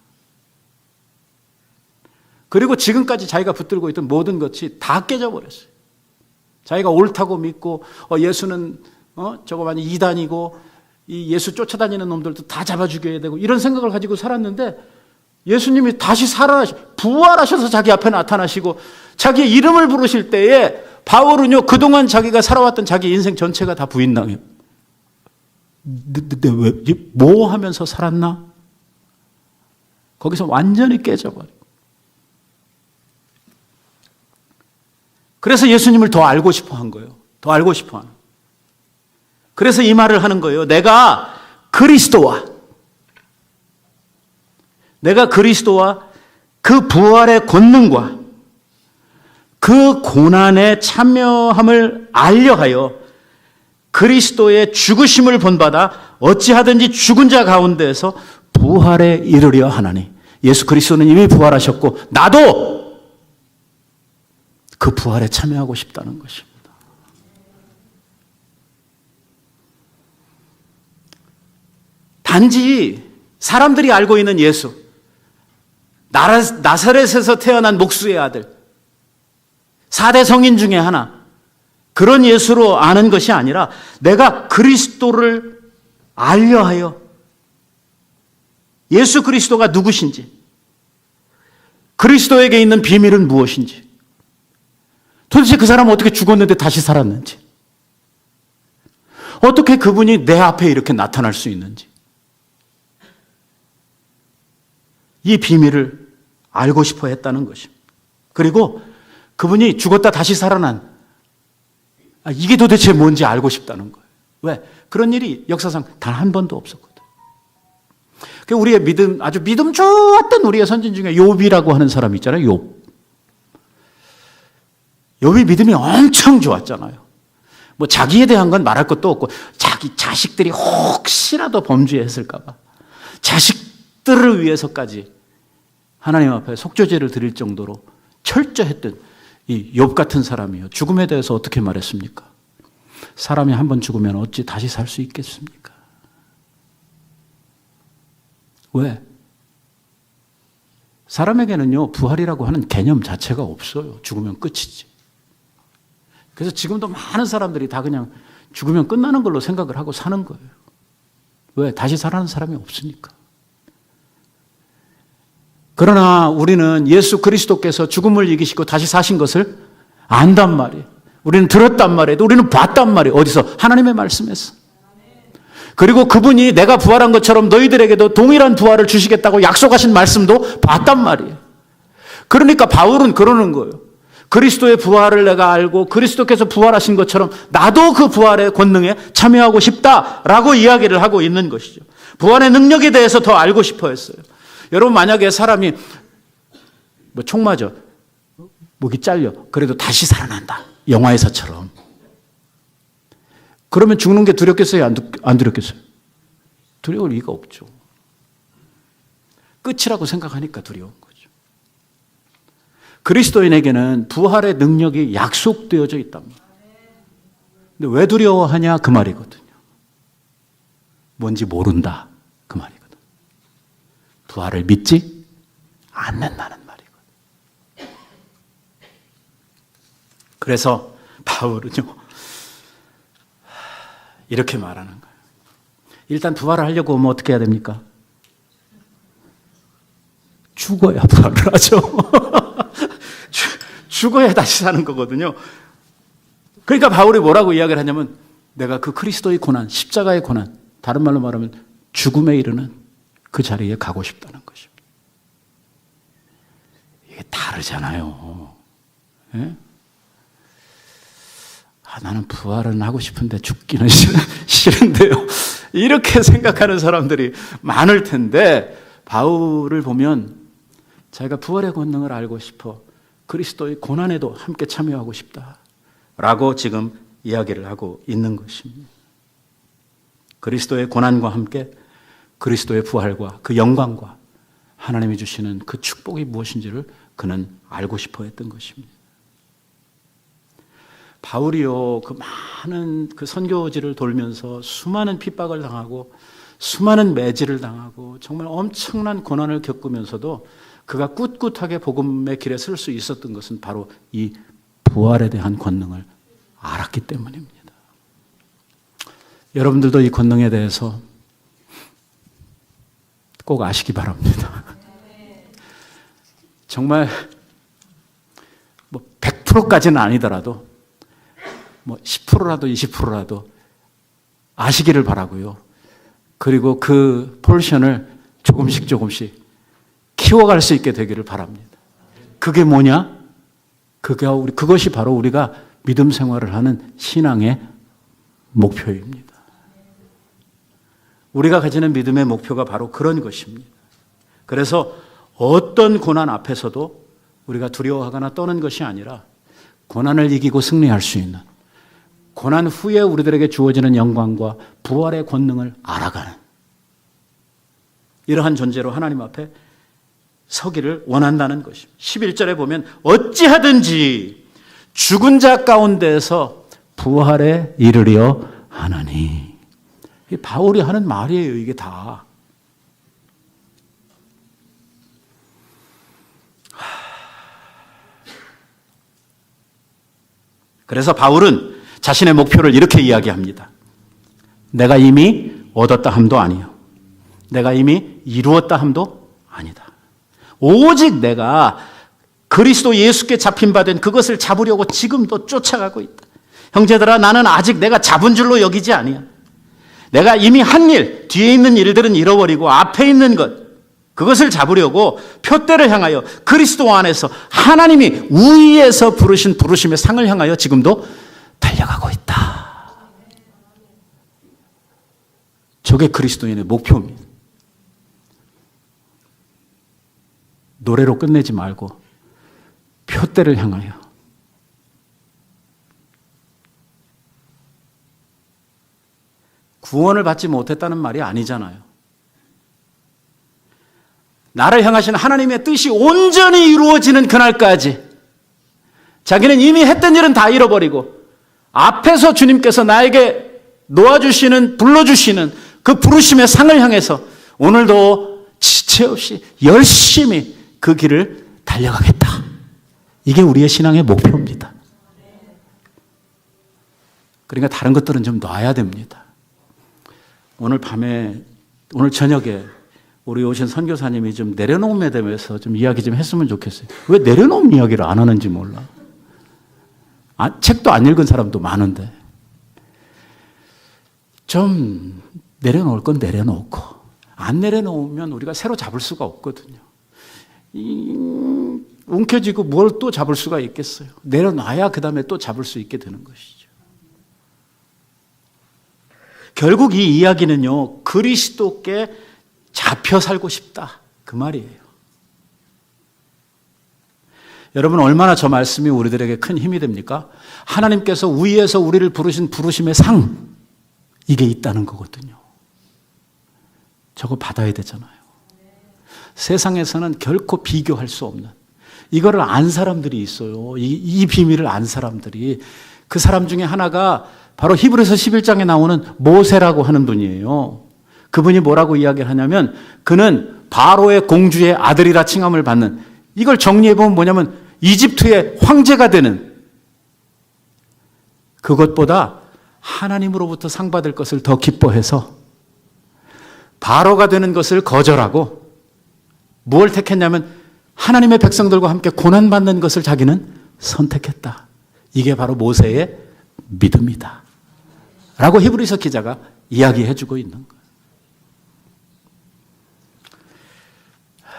S1: 그리고 지금까지 자기가 붙들고 있던 모든 것이 다 깨져버렸어요. 자기가 옳다고 믿고 예수는 저거 만약 이단이고 이 예수 쫓아다니는 놈들도 다 잡아 죽여야 되고 이런 생각을 가지고 살았는데 예수님이 다시 부활하셔서 자기 앞에 나타나시고 자기의 이름을 부르실 때에 바울은요, 그동안 자기가 살아왔던 자기 인생 전체가 다 부인당해요. 뭐 하면서 살았나? 거기서 완전히 깨져버려요. 그래서 예수님을 더 알고 싶어 한 거예요. 더 알고 싶어 하는. 그래서 이 말을 하는 거예요. 내가 그리스도와 그 부활의 권능과 그 고난에 참여함을 알려하여 그리스도의 죽으심을 본받아 어찌하든지 죽은 자 가운데에서 부활에 이르려 하나니. 예수 그리스도는 이미 부활하셨고 나도 그 부활에 참여하고 싶다는 것입니다. 단지 사람들이 알고 있는 예수, 나사렛에서 태어난 목수의 아들, 4대 성인 중에 하나, 그런 예수로 아는 것이 아니라 내가 그리스도를 알려하여 예수 그리스도가 누구신지, 그리스도에게 있는 비밀은 무엇인지, 도대체 그 사람은 어떻게 죽었는데 다시 살았는지, 어떻게 그분이 내 앞에 이렇게 나타날 수 있는지, 이 비밀을 알고 싶어 했다는 것입니다. 그리고 그분이 죽었다 다시 살아난 이게 도대체 뭔지 알고 싶다는 거예요. 왜? 그런 일이 역사상 단 한 번도 없었거든. 우리의 믿음, 아주 믿음 좋았던 우리의 선진 중에 욥이라고 하는 사람이 있잖아요. 욥. 욥이 믿음이 엄청 좋았잖아요. 뭐 자기에 대한 건 말할 것도 없고 자기 자식들이 혹시라도 범죄했을까 봐 자식들을 위해서까지 하나님 앞에 속죄제를 드릴 정도로 철저했던 이 욥 같은 사람이요. 죽음에 대해서 어떻게 말했습니까? 사람이 한 번 죽으면 어찌 다시 살 수 있겠습니까? 왜? 사람에게는요, 부활이라고 하는 개념 자체가 없어요. 죽으면 끝이지. 그래서 지금도 많은 사람들이 다 그냥 죽으면 끝나는 걸로 생각을 하고 사는 거예요. 왜? 다시 살아나는 사람이 없으니까. 그러나 우리는 예수 그리스도께서 죽음을 이기시고 다시 사신 것을 안단 말이에요. 우리는 들었단 말이에요. 우리는 봤단 말이에요. 어디서? 하나님의 말씀에서. 그리고 그분이 내가 부활한 것처럼 너희들에게도 동일한 부활을 주시겠다고 약속하신 말씀도 봤단 말이에요. 그러니까 바울은 그러는 거예요. 그리스도의 부활을 내가 알고 그리스도께서 부활하신 것처럼 나도 그 부활의 권능에 참여하고 싶다라고 이야기를 하고 있는 것이죠. 부활의 능력에 대해서 더 알고 싶어 했어요. 여러분 만약에 사람이 총 맞아, 목이 잘려, 그래도 다시 살아난다. 영화에서처럼. 그러면 죽는 게 두렵겠어요? 안 두렵겠어요? 두려울 리가 없죠. 끝이라고 생각하니까 두려운 거죠. 그리스도인에게는 부활의 능력이 약속되어져 있단 말이에요. 근데 왜 두려워하냐? 그 말이거든요. 뭔지 모른다. 그 말이거든요. 부활을 믿지 않는다는 말이거든요. 그래서 바울은요, 이렇게 말하는 거예요. 일단 부활을 하려고 하면 어떻게 해야 됩니까? 죽어야 부활을 하죠. 죽어야 다시 사는 거거든요. 그러니까 바울이 뭐라고 이야기를 하냐면 내가 그 그리스도의 고난, 십자가의 고난, 다른 말로 말하면 죽음에 이르는 그 자리에 가고 싶다는 것입니다. 이게 다르잖아요. 예? 나는 부활은 하고 싶은데 죽기는 싫은데요. 이렇게 생각하는 사람들이 많을 텐데 바울을 보면 자기가 부활의 권능을 알고 싶어 그리스도의 고난에도 함께 참여하고 싶다라고 지금 이야기를 하고 있는 것입니다. 그리스도의 고난과 함께 그리스도의 부활과 그 영광과 하나님이 주시는 그 축복이 무엇인지를 그는 알고 싶어 했던 것입니다. 바울이요, 그 많은 그 선교지를 돌면서 수많은 핍박을 당하고 수많은 매질을 당하고 정말 엄청난 고난을 겪으면서도 그가 꿋꿋하게 복음의 길에 설 수 있었던 것은 바로 이 부활에 대한 권능을 알았기 때문입니다. 여러분들도 이 권능에 대해서 꼭 아시기 바랍니다. 정말 100%까지는 아니더라도 10%라도 20%라도 아시기를 바라고요. 그리고 그 포션을 조금씩 키워갈 수 있게 되기를 바랍니다. 그게 뭐냐? 그것이 바로 우리가 믿음 생활을 하는 신앙의 목표입니다. 우리가 가지는 믿음의 목표가 바로 그런 것입니다. 그래서 어떤 고난 앞에서도 우리가 두려워하거나 떠는 것이 아니라 고난을 이기고 승리할 수 있는, 고난 후에 우리들에게 주어지는 영광과 부활의 권능을 알아가는 이러한 존재로 하나님 앞에 서기를 원한다는 것입니다. 11절에 보면 어찌하든지 죽은 자 가운데서 부활에 이르려 하나니. 바울이 하는 말이에요, 이게 다. 그래서 바울은 자신의 목표를 이렇게 이야기합니다. 내가 이미 얻었다 함도 아니요, 내가 이미 이루었다 함도 아니다. 오직 내가 그리스도 예수께 잡힌 바 된 그것을 잡으려고 지금도 쫓아가고 있다. 형제들아, 나는 아직 내가 잡은 줄로 여기지 아니야. 내가 이미 한 일, 뒤에 있는 일들은 잃어버리고 앞에 있는 것, 그것을 잡으려고 표대를 향하여 그리스도 안에서 하나님이 우위에서 부르신 부르심의 상을 향하여 지금도 달려가고 있다. 저게 그리스도인의 목표입니다. 노래로 끝내지 말고 표대를 향하여. 구원을 받지 못했다는 말이 아니잖아요. 나를 향하신 하나님의 뜻이 온전히 이루어지는 그날까지 자기는 이미 했던 일은 다 잃어버리고 앞에서 주님께서 나에게 놓아주시는, 불러주시는 그 부르심의 상을 향해서 오늘도 지체 없이 열심히 그 길을 달려가겠다. 이게 우리의 신앙의 목표입니다. 그러니까 다른 것들은 좀 놔야 됩니다. 오늘 저녁에 우리 오신 선교사님이 좀 내려놓음에 대해서 좀 이야기 좀 했으면 좋겠어요. 왜 내려놓음 이야기를 안 하는지 몰라. 책도 안 읽은 사람도 많은데. 좀 내려놓을 건 내려놓고, 안 내려놓으면 우리가 새로 잡을 수가 없거든요. 움켜쥐고 뭘 또 잡을 수가 있겠어요. 내려놔야 그 다음에 또 잡을 수 있게 되는 것이죠. 결국 이 이야기는요, 그리스도께 잡혀 살고 싶다, 그 말이에요. 여러분, 얼마나 저 말씀이 우리들에게 큰 힘이 됩니까? 하나님께서 위에서 우리를 부르신 부르심의 상, 이게 있다는 거거든요. 저거 받아야 되잖아요. 세상에서는 결코 비교할 수 없는, 이거를 안 사람들이 있어요. 이 비밀을 안 사람들이. 그 사람 중에 하나가 바로 히브리서 11장에 나오는 모세라고 하는 분이에요. 그분이 뭐라고 이야기를 하냐면, 그는 바로의 공주의 아들이라 칭함을 받는, 이걸 정리해보면 뭐냐면 이집트의 황제가 되는, 그것보다 하나님으로부터 상 받을 것을 더 기뻐해서 바로가 되는 것을 거절하고 무엇을 택했냐면 하나님의 백성들과 함께 고난받는 것을 자기는 선택했다. 이게 바로 모세의 믿음이다 라고 히브리서 기자가 이야기해주고 있는 거예요.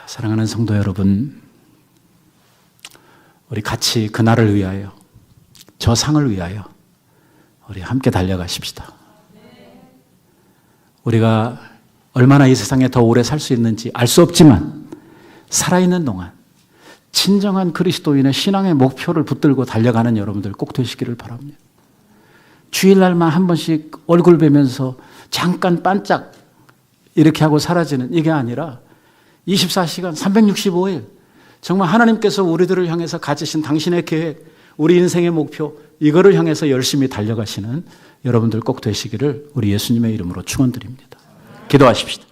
S1: 사랑하는 성도 여러분, 우리 같이 그날을 위하여, 저 상을 위하여 우리 함께 달려가십시다. 우리가 얼마나 이 세상에 더 오래 살 수 있는지 알 수 없지만 살아있는 동안 진정한 그리스도인의 신앙의 목표를 붙들고 달려가는 여러분들 꼭 되시기를 바랍니다. 주일날만 한 번씩 얼굴 뵈면서 잠깐 반짝 이렇게 하고 사라지는 이게 아니라 24시간 365일 정말 하나님께서 우리들을 향해서 가지신 당신의 계획, 우리 인생의 목표, 이거를 향해서 열심히 달려가시는 여러분들 꼭 되시기를 우리 예수님의 이름으로 축원드립니다. 기도하십시다.